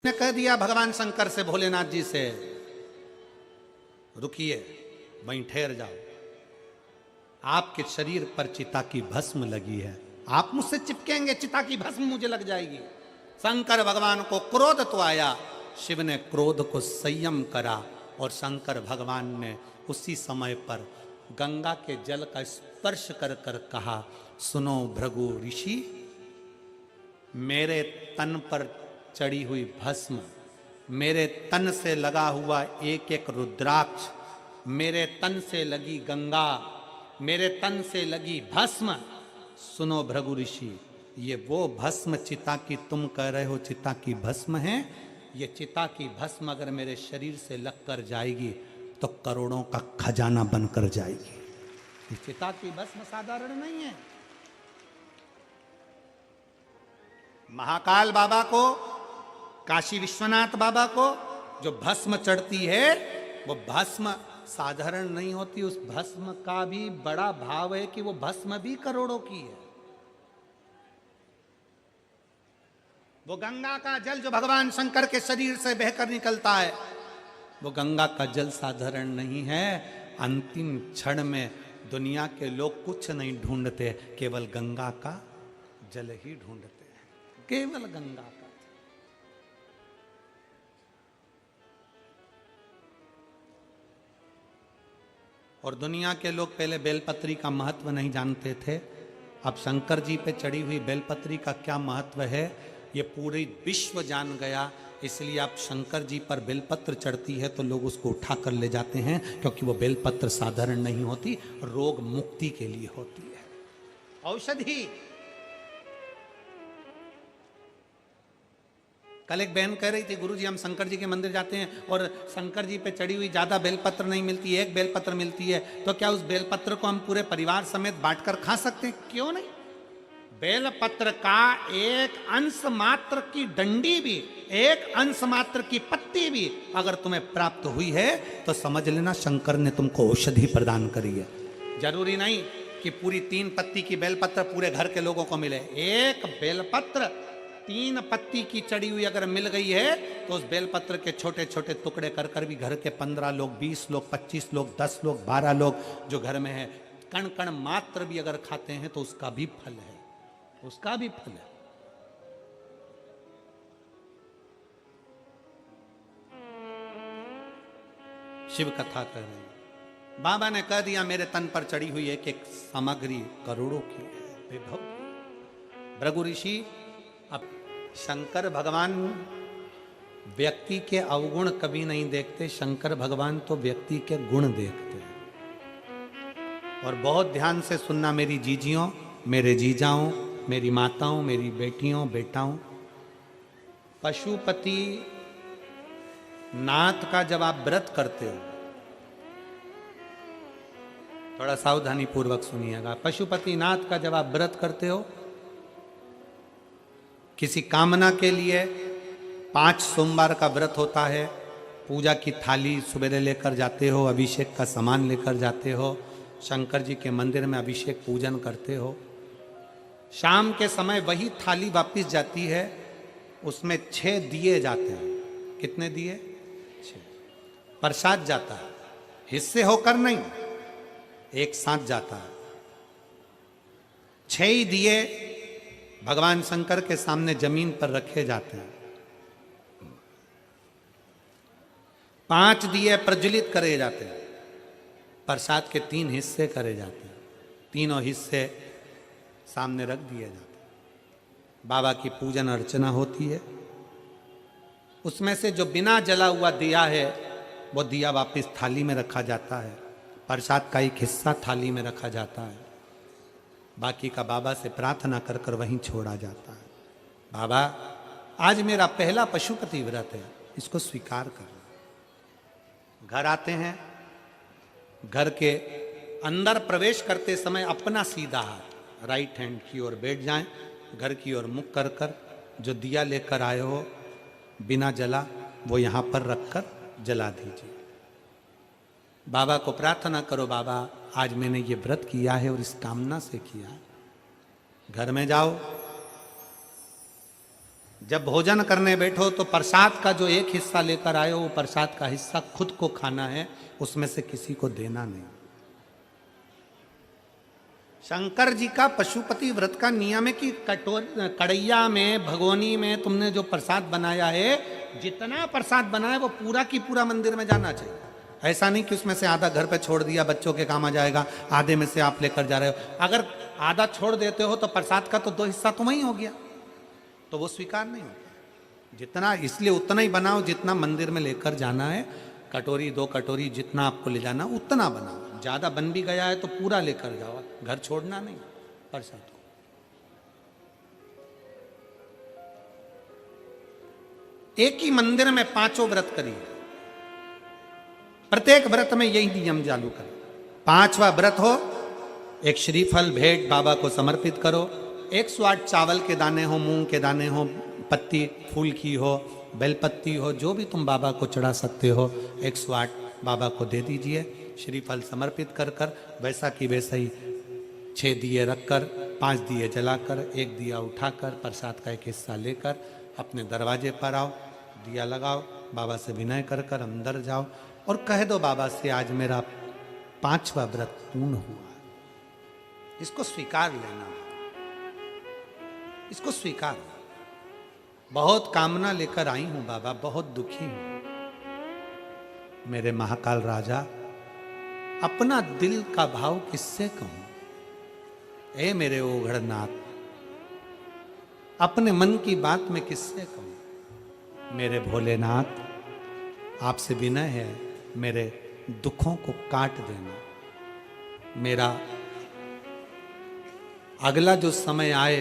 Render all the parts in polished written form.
ने कह दिया भगवान शंकर से, भोलेनाथ जी से, रुकिए, वहीं ठहर जाओ, आपके शरीर पर चिता की भस्म लगी है, आप मुझसे चिपकेंगे, चिता की भस्म मुझे लग जाएगी। शंकर भगवान को क्रोध तो आया, शिव ने क्रोध को संयम करा और शंकर भगवान ने उसी समय पर गंगा के जल का स्पर्श कर कर कहा, सुनो भृगु ऋषि, मेरे तन पर चढ़ी हुई भस्म, मेरे तन से लगा हुआ एक एक रुद्राक्ष, मेरे तन से लगी गंगा, मेरे तन से लगी भस्म, सुनो भृगु ऋषि, ये वो भस्म चिता की तुम कह रहे हो चिता की भस्म है, ये चिता की भस्म अगर मेरे शरीर से लग कर जाएगी तो करोड़ों का खजाना बनकर जाएगी। ये चिता की भस्म साधारण नहीं है। महाकाल बाबा को, काशी विश्वनाथ बाबा को जो भस्म चढ़ती है वो भस्म साधारण नहीं होती, उस भस्म का भी बड़ा भाव है कि वो भस्म भी करोड़ों की है। वो गंगा का जल जो भगवान शंकर के शरीर से बहकर निकलता है, वो गंगा का जल साधारण नहीं है। अंतिम क्षण में दुनिया के लोग कुछ नहीं ढूंढते, केवल गंगा का जल ही ढूंढते हैं, केवल गंगा का। और दुनिया के लोग पहले बेलपत्री का महत्व नहीं जानते थे, अब शंकर जी पे चढ़ी हुई बेलपत्री का क्या महत्व है ये पूरी विश्व जान गया। इसलिए आप शंकर जी पर बेलपत्र चढ़ती है तो लोग उसको उठा कर ले जाते हैं, क्योंकि वो बेलपत्र साधारण नहीं होती, रोग मुक्ति के लिए होती है, औषधि। कल एक बहन कह रही थी, गुरुजी हम शंकर जी के मंदिर जाते हैं और शंकर जी पे चढ़ी हुई ज्यादा बेलपत्र नहीं मिलती, एक बेलपत्र मिलती है, तो क्या उस बेलपत्र को हम पूरे परिवार समेत बांटकर खा सकते हैं? क्यों नहीं? बेलपत्र का एक अंश मात्र की डंडी भी, एक अंश मात्र की पत्ती भी अगर तुम्हें प्राप्त हुई है तो समझ लेना शंकर ने तुमको औषधि प्रदान करी है। जरूरी नहीं कि पूरी 3 पत्ती की बेलपत्र पूरे घर के लोगों को मिले, एक बेलपत्र 3 पत्ती की चढ़ी हुई अगर मिल गई है तो उस बेलपत्र के छोटे छोटे टुकड़े कर कर भी घर के 15 लोग, 20 लोग, 25 लोग, 10 लोग, 12 लोग जो घर में है, कण कण मात्र भी अगर खाते हैं तो उसका भी फल है, उसका भी फल है। शिव कथा कर रहे हैं, बाबा ने कह दिया मेरे तन पर चढ़ी हुई एक एक सामग्री करोड़ों की है, विभव। भृगु ऋषि, अब शंकर भगवान व्यक्ति के अवगुण कभी नहीं देखते, शंकर भगवान तो व्यक्ति के गुण देखते हैं। और बहुत ध्यान से सुनना मेरी जीजियों, मेरे जीजाओं, मेरी माताओं, मेरी बेटियों, बेटाओं, पशुपति नाथ का जब आप व्रत करते हो, थोड़ा सावधानी पूर्वक सुनिएगा, पशुपति नाथ का जब आप व्रत करते हो, किसी कामना के लिए 5 सोमवार का व्रत होता है, पूजा की थाली सवेरे लेकर जाते हो, अभिषेक का सामान लेकर जाते हो, शंकर जी के मंदिर में अभिषेक पूजन करते हो, शाम के समय वही थाली वापस जाती है, उसमें 6 दिए जाते हैं। कितने दिए? 6। प्रसाद जाता है, हिस्से होकर नहीं, एक साथ जाता है। 6 ही दिए भगवान शंकर के सामने जमीन पर रखे जाते हैं, 5 दिए प्रज्वलित करे जाते हैं, प्रसाद के 3 हिस्से करे जाते हैं, तीनों हिस्से सामने रख दिए जाते हैं। बाबा की पूजन अर्चना होती है, उसमें से जो बिना जला हुआ दिया है वो दिया वापस थाली में रखा जाता है, प्रसाद का एक हिस्सा थाली में रखा जाता है, बाकी का बाबा से प्रार्थना कर कर वहीं छोड़ा जाता है। बाबा आज मेरा पहला पशुपति व्रत है, इसको स्वीकार करना। घर आते हैं, घर के अंदर प्रवेश करते समय अपना सीधा हाथ राइट हैंड की ओर बैठ जाएं, घर की ओर मुख कर कर जो दिया लेकर आए हो बिना जला वो यहाँ पर रखकर जला दीजिए। बाबा को प्रार्थना करो, बाबा आज मैंने ये व्रत किया है और इस कामना से किया है। घर में जाओ, जब भोजन करने बैठो तो प्रसाद का जो एक हिस्सा लेकर आए हो, वो प्रसाद का हिस्सा खुद को खाना है, उसमें से किसी को देना नहीं। शंकर जी का पशुपति व्रत का नियम है कि कड़ैया में, भगोनी में तुमने जो प्रसाद बनाया है, जितना प्रसाद बनाया वो पूरा की पूरा मंदिर में जाना चाहिए। ऐसा नहीं कि उसमें से आधा घर पे छोड़ दिया, बच्चों के काम आ जाएगा, आधे में से आप लेकर जा रहे हो। अगर आधा छोड़ देते हो तो प्रसाद का तो 2 हिस्सा तुम ही हो गया, तो वो स्वीकार नहीं होता। जितना, इसलिए उतना ही बनाओ जितना मंदिर में लेकर जाना है। कटोरी 2 कटोरी जितना आपको ले जाना उतना बनाओ। ज्यादा बन भी गया है तो पूरा लेकर जाओ, घर छोड़ना नहीं प्रसाद को। एक ही मंदिर में 5 व्रत करिए, प्रत्येक व्रत में यही नियम चालू करें। 5वां व्रत हो, एक श्रीफल भेंट बाबा को समर्पित करो। 108 चावल के दाने हो, मूंग के दाने हो, पत्ती फूल की हो, बेलपत्ती हो, जो भी तुम बाबा को चढ़ा सकते हो, 108 बाबा को दे दीजिए। श्रीफल समर्पित कर कर वैसा की वैसा ही 6 दिए रखकर, 5 दिए जलाकर, 1 दिया उठाकर, प्रसाद का एक हिस्सा लेकर अपने दरवाजे पर आओ, दिया लगाओ, बाबा से विनय कर कर अंदर जाओ और कह दो बाबा से, आज मेरा 5वां व्रत पूर्ण हुआ। इसको स्वीकार लेना, इसको स्वीकार। बहुत कामना लेकर आई हूं बाबा, बहुत दुखी हूं। मेरे महाकाल राजा, अपना दिल का भाव किससे कहूं? ए मेरे ओघड़नाथ, अपने मन की बात में किससे कहूं? मेरे भोलेनाथ, आपसे विनय है, मेरे दुखों को काट देना। मेरा अगला जो समय आए,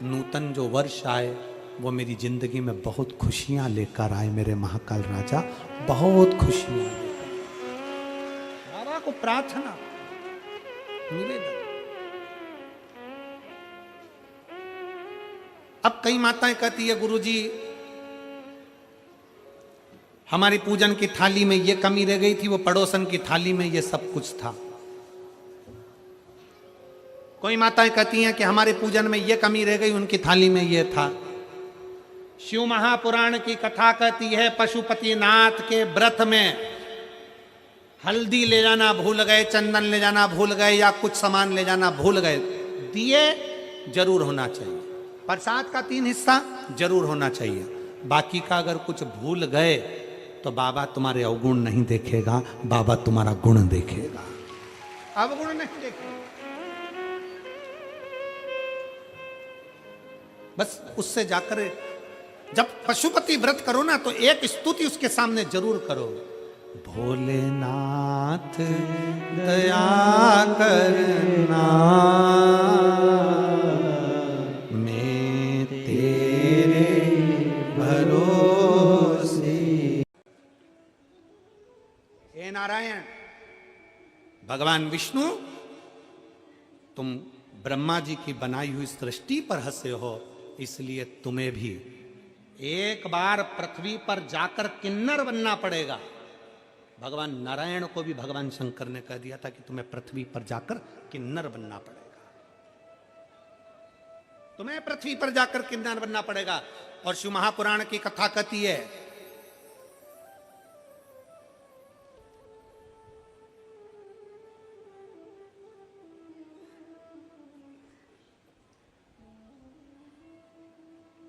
नूतन जो वर्ष आए, वो मेरी जिंदगी में बहुत खुशियां लेकर आए। मेरे महाकाल राजा, बहुत खुशियां बाबा को प्रार्थना निवेदन। अब कई माताएं कहती है, गुरुजी हमारी पूजन की थाली में ये कमी रह गई थी, वो पड़ोसन की थाली में ये सब कुछ था। कोई माताएं कहती हैं कि हमारे पूजन में ये कमी रह गई, उनकी थाली में ये था। शिव महापुराण की कथा कहती है, पशुपति नाथ के व्रत में हल्दी ले जाना भूल गए, चंदन ले जाना भूल गए, या कुछ सामान ले जाना भूल गए। दिए जरूर होना चाहिए, प्रसाद का 3 हिस्सा जरूर होना चाहिए। बाकी का अगर कुछ भूल गए तो बाबा तुम्हारे अवगुण नहीं देखेगा, बाबा तुम्हारा गुण देखेगा, अवगुण नहीं देखेगा। बस उससे जाकर जब पशुपति व्रत करो ना, तो एक स्तुति उसके सामने जरूर करो। भोलेनाथ दया करना, मैं तेरे भरोसे। हे नारायण, भगवान विष्णु, तुम ब्रह्मा जी की बनाई हुई सृष्टि पर हंसे हो, इसलिए तुम्हें भी एक बार पृथ्वी पर जाकर किन्नर बनना पड़ेगा। भगवान नारायण को भी भगवान शंकर ने कह दिया था कि तुम्हें पृथ्वी पर जाकर किन्नर बनना पड़ेगा, तुम्हें पृथ्वी पर जाकर किन्नर बनना पड़ेगा। और शिव महापुराण की कथा कहती है,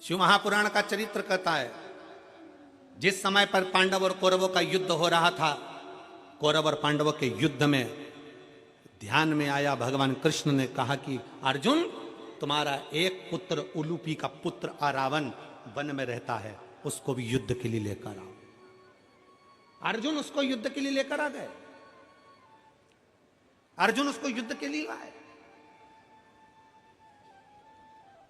शिव महापुराण का चरित्र कहता है, जिस समय पर पांडव और कौरवों का युद्ध हो रहा था, कौरव और पांडवों के युद्ध में ध्यान में आया, भगवान कृष्ण ने कहा कि अर्जुन, तुम्हारा एक पुत्र, उलूपी का पुत्र अरावन वन में रहता है, उसको भी युद्ध के लिए लेकर आओ। अर्जुन उसको युद्ध के लिए लेकर आ गए, अर्जुन उसको युद्ध के लिए लाए।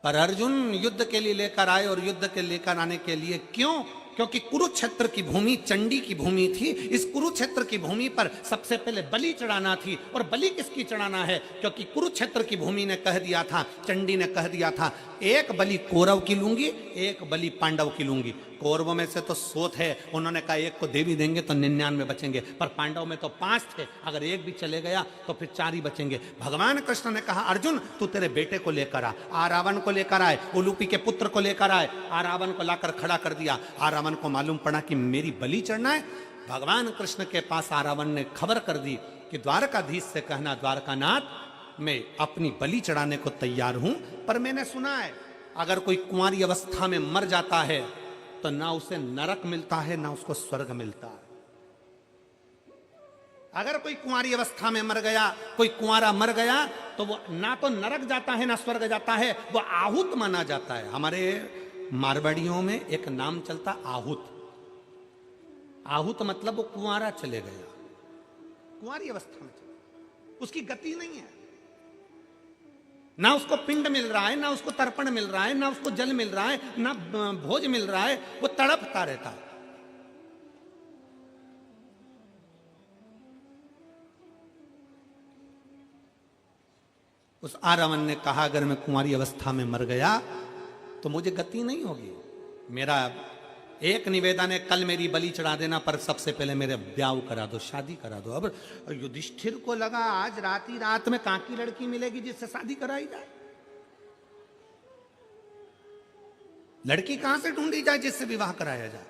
पर अर्जुन युद्ध के लिए लेकर आए, और युद्ध के लेकर आने के लिए क्यों? क्योंकि कुरुक्षेत्र की भूमि चंडी की भूमि थी। इस कुरुक्षेत्र की भूमि पर सबसे पहले बलि चढ़ाना थी। और बलि किसकी चढ़ाना है? क्योंकि कुरुक्षेत्र की भूमि ने कह दिया था, चंडी ने कह दिया था, एक बलि कौरव की लूंगी, एक बलि पांडव की लूंगी। कौरवों में से तो 100 थे, उन्होंने कहा एक को देवी देंगे तो 99 बचेंगे, पर पांडव में तो 5 थे, अगर एक भी चले गया तो फिर 4 ही बचेंगे। भगवान कृष्ण ने कहा अर्जुन तू तेरे बेटे को लेकर आ रावण को लेकर आए, उलूपी के पुत्र को लेकर आए। रावण को लाकर खड़ा कर दिया। रावण को मालूम पड़ा कि मेरी बलि चढ़ना है। भगवान कृष्ण के पास रावण ने खबर कर दी कि द्वारकाधीश से कहना द्वारकानाथ मैं अपनी बलि चढ़ाने को तैयार हूं, पर मैंने सुना है अगर कोई कुंवारी अवस्था में मर जाता है तो ना उसे नरक मिलता है ना उसको स्वर्ग मिलता है। अगर कोई कुंवारी अवस्था में मर गया, कोई कुंवारा मर गया तो वो ना तो नरक जाता है ना स्वर्ग जाता है, वो आहूत माना जाता है। हमारे मारवाड़ियों में एक नाम चलता आहूत। आहूत मतलब वो कुंवारा चले गया, कुंवारी अवस्था में चले, उसकी गति नहीं है, ना उसको पिंड मिल रहा है, ना उसको तर्पण मिल रहा है, ना उसको जल मिल रहा है, ना भोज मिल रहा है, वो तड़पता रहता है। उस रावण ने कहा अगर मैं कुंवारी अवस्था में मर गया तो मुझे गति नहीं होगी। मेरा एक निवेदन है, कल मेरी बलि चढ़ा देना, पर सबसे पहले मेरे ब्याह करा दो, शादी करा दो। अब युधिष्ठिर को लगा आज रात में काकी लड़की मिलेगी जिससे शादी कराई जाए। लड़की कहां से ढूंढी जाए जिससे विवाह कराया जाए?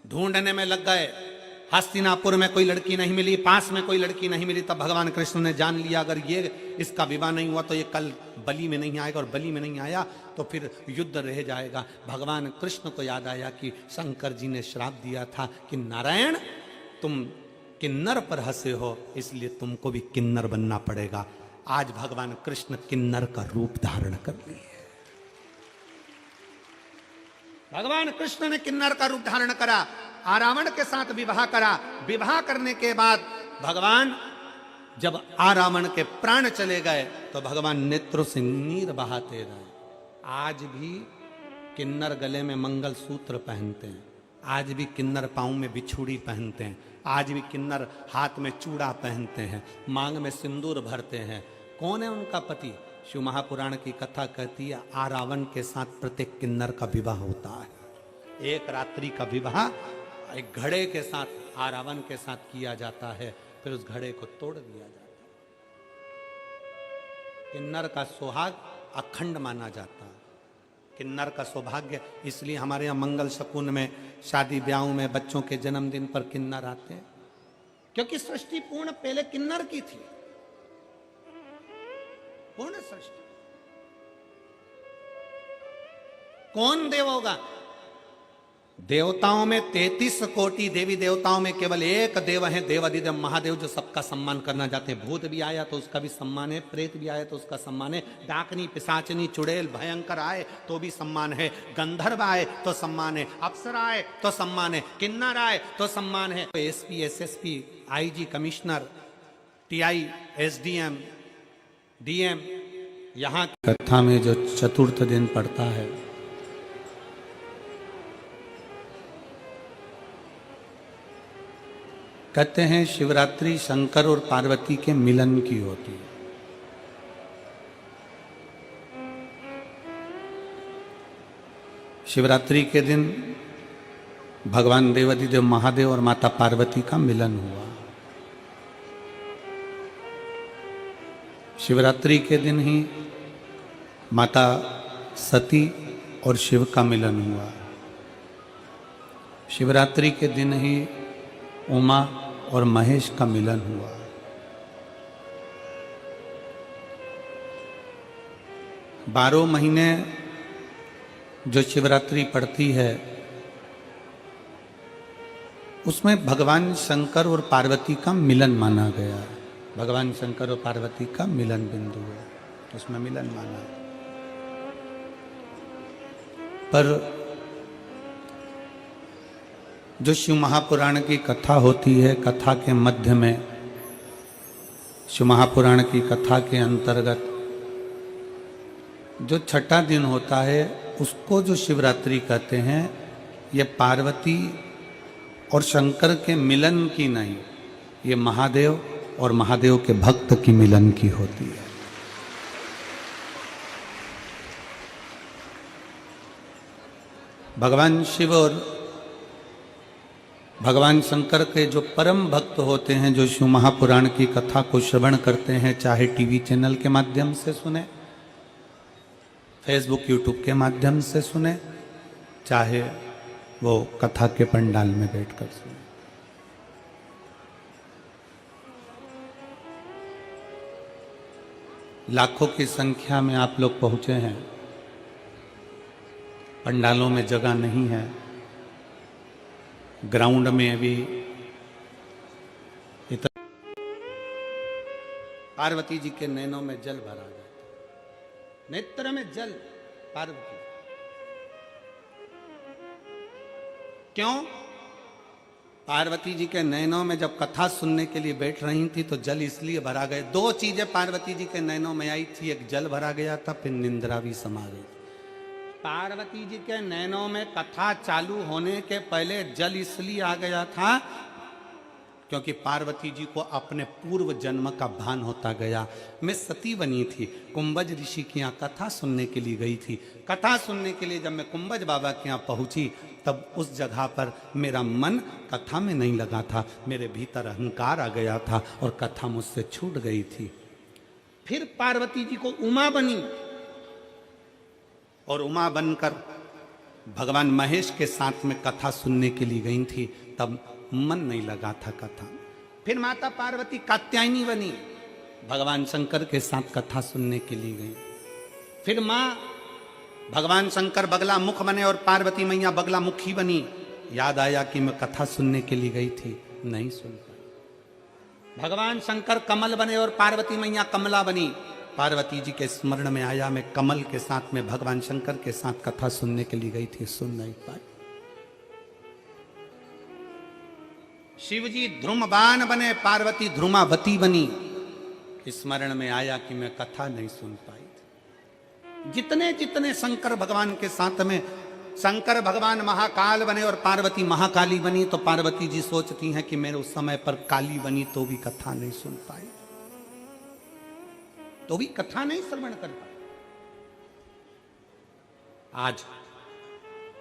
ढूंढने में लग गए। हस्तिनापुर में कोई लड़की नहीं मिली, पास में कोई लड़की नहीं मिली। तब भगवान कृष्ण ने जान लिया अगर ये इसका विवाह नहीं हुआ तो ये कल बलि में नहीं आएगा, और बलि में नहीं आया तो फिर युद्ध रह जाएगा। भगवान कृष्ण को याद आया कि शंकर जी ने श्राप दिया था कि नारायण तुम किन्नर पर हंसे हो, इसलिए तुमको भी किन्नर बनना पड़ेगा। आज भगवान कृष्ण किन्नर का रूप धारण कर लिए। भगवान कृष्ण ने किन्नर का रूप धारण करा, रावण के साथ विवाह करा। विवाह करने के बाद भगवान जब रावण के प्राण चले गए तो भगवान नेत्रों से नीर बहाते रहे। आज भी किन्नर गले में मंगलसूत्र पहनते हैं, आज भी किन्नर पाँव में बिछुड़ी पहनते हैं, आज भी किन्नर हाथ में चूड़ा पहनते हैं, मांग में सिंदूर भरते हैं। कौन है उनका पति? शिव महापुराण की कथा कहती है रावण के साथ प्रत्येक किन्नर का विवाह होता है। एक रात्रि का विवाह एक घड़े के साथ रावण के साथ किया जाता है, फिर उस घड़े को तोड़ दिया जाता है। किन्नर का सुहाग अखंड माना जाता है, किन्नर का सौभाग्य। इसलिए हमारे यहाँ मंगल शकुन में, शादी ब्याहों में, बच्चों के जन्मदिन पर किन्नर आते हैं, क्योंकि सृष्टि पूर्ण पहले किन्नर की थी। पूर्ण सृष्टि। कौन देव होगा? देवताओं में 33 कोटि देवी देवताओं में केवल एक देव है, देवाधिदेव महादेव, जो सबका सम्मान करना चाहते हैं। भूत भी आया तो उसका भी सम्मान है, प्रेत भी आया तो उसका सम्मान है, डाकनी, पिशाचनी, चुड़ैल, भयंकर आए तो भी सम्मान है, गंधर्व आए तो सम्मान है, अप्सरा आए तो सम्मान है, किन्नर आए तो सम्मान है। SP, SSP, IG, commissioner, TI, SDM, DM, यहाँ कथा में जो चतुर्थ दिन पड़ता है, कहते हैं शिवरात्रि शंकर और पार्वती के मिलन की होती है। शिवरात्रि के दिन भगवान देवाधिदेव महादेव और माता पार्वती का मिलन हुआ। शिवरात्रि के दिन ही माता सती और शिव का मिलन हुआ। शिवरात्रि के दिन ही उमा और महेश का मिलन हुआ। बारह महीने जो शिवरात्रि पड़ती है उसमें भगवान शंकर और पार्वती का मिलन माना गया। भगवान शंकर और पार्वती का मिलन बिंदु है, उसमें मिलन माना। पर जो शिव महापुराण की कथा होती है, कथा के मध्य में शिव महापुराण की कथा के अंतर्गत जो छठा दिन होता है उसको जो शिवरात्रि कहते हैं, ये पार्वती और शंकर के मिलन की नहीं, ये महादेव और महादेव के भक्त की मिलन की होती है। भगवान शिव और भगवान शंकर के जो परम भक्त होते हैं, जो शिव महापुराण की कथा को श्रवण करते हैं, चाहे टीवी चैनल के माध्यम से सुने, फेसबुक यूट्यूब के माध्यम से सुने, चाहे वो कथा के पंडाल में बैठकर सुने, लाखों की संख्या में आप लोग पहुंचे हैं। पंडालों में जगह नहीं है, ग्राउंड में भी इतना। पार्वती जी के नैनों में जल भरा जाता, नेत्र में जल पार्वती। क्यों? पार्वती जी के नैनों में जब कथा सुनने के लिए बैठ रही थी तो जल इसलिए भरा गया। दो चीजें पार्वती जी के नैनों में आई थी, एक जल भरा गया था, फिर निंद्रा भी समा गई। पार्वती जी के नैनों में कथा चालू होने के पहले जल इसलिए आ गया था क्योंकि पार्वती जी को अपने पूर्व जन्म का भान होता गया। मैं सती बनी थी, कुंभज ऋषि के यहाँ कथा सुनने के लिए गई थी। कथा सुनने के लिए जब मैं कुंभज बाबा के यहाँ पहुंची तब उस जगह पर मेरा मन कथा में नहीं लगा था, मेरे भीतर अहंकार आ गया था और कथा मुझसे छूट गई थी। फिर पार्वती जी को उमा बनी और उमा बनकर भगवान महेश के साथ में कथा सुनने के लिए गई थी, तब मन नहीं लगा था कथा। फिर माता पार्वती कात्यायनी बनी, भगवान शंकर के साथ कथा सुनने के लिए गई। फिर माँ भगवान शंकर बगला मुख बने और पार्वती मैया बगला मुखी बनी। याद आया कि मैं कथा सुनने के लिए गई थी, नहीं सुन पाई। भगवान शंकर कमल बने और पार्वती मैया कमला बनी। पार्वती जी के स्मरण में आया मैं कमल के साथ में भगवान शंकर के साथ कथा सुनने के लिए गई थी, सुन नहीं पाई। शिव जी ध्रुमबान बने, पार्वती ध्रुमावती बनी। स्मरण में आया कि मैं कथा नहीं सुन पाई। जितने जितने शंकर भगवान के साथ में, शंकर भगवान महाकाल बने और पार्वती महाकाली बनी, तो पार्वती जी सोचती हैं कि मैं उस समय पर काली बनी तो भी कथा नहीं सुन पाई, तो भी कथा नहीं श्रवण कर पाई। आज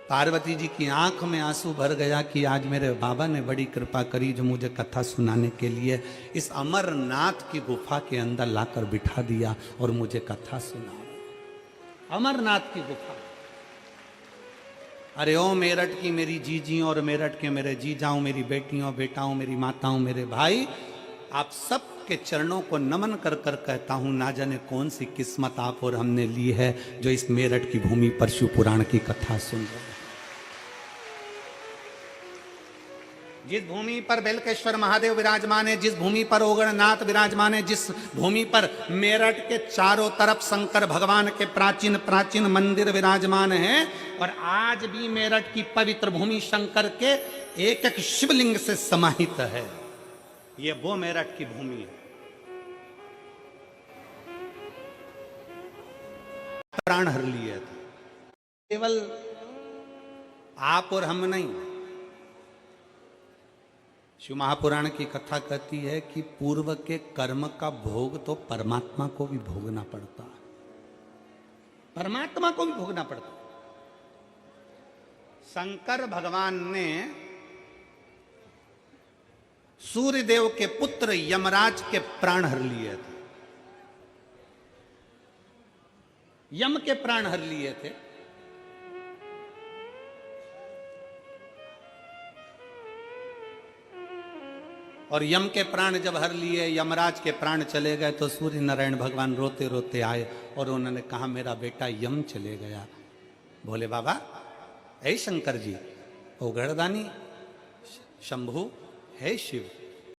पार्वती जी की आंख में आंसू भर गया कि आज मेरे बाबा ने बड़ी कृपा करी जो मुझे कथा सुनाने के लिए इस अमरनाथ की गुफा के अंदर लाकर बिठा दिया और मुझे कथा सुना। अमरनाथ की गुफा। अरे ओ मेरठ की मेरी जीजियों और मेरठ के मेरे जीजाओं, मेरी बेटियों बेटाओं, मेरी माताओं, मेरे भाई, आप सब के चरणों को नमन कर कर कहता हूं, ना जाने कौन सी किस्मत आप और हमने ली है जो इस मेरठ की भूमि पर शिव पुराण की कथा सुन रहे हैं। जिस भूमि पर बेलकेश्वर महादेव विराजमान है, जिस भूमि पर ओगणनाथ विराजमान है, जिस भूमि पर मेरठ के चारों तरफ शंकर भगवान के प्राचीन प्राचीन मंदिर विराजमान हैं, और आज भी मेरठ की पवित्र भूमि शंकर के एक एक शिवलिंग से समाहित है। ये वो मेरठ की भूमि है। प्राण हर लिए थे, केवल आप और हम नहीं। शिव महापुराण की कथा कहती है कि पूर्व के कर्म का भोग तो परमात्मा को भी भोगना पड़ता है, परमात्मा को भी भोगना पड़ता है। शंकर भगवान ने सूर्यदेव के पुत्र यमराज के प्राण हर लिए थे, यम के प्राण हर लिए थे। और यम के प्राण जब हर लिए, यमराज के प्राण चले गए, तो सूर्य नारायण भगवान रोते रोते आए और उन्होंने कहा मेरा बेटा यम चले गया। बोले बाबा, ऐ शंकर जी, ओगड़दानी शंभु, हे शिव,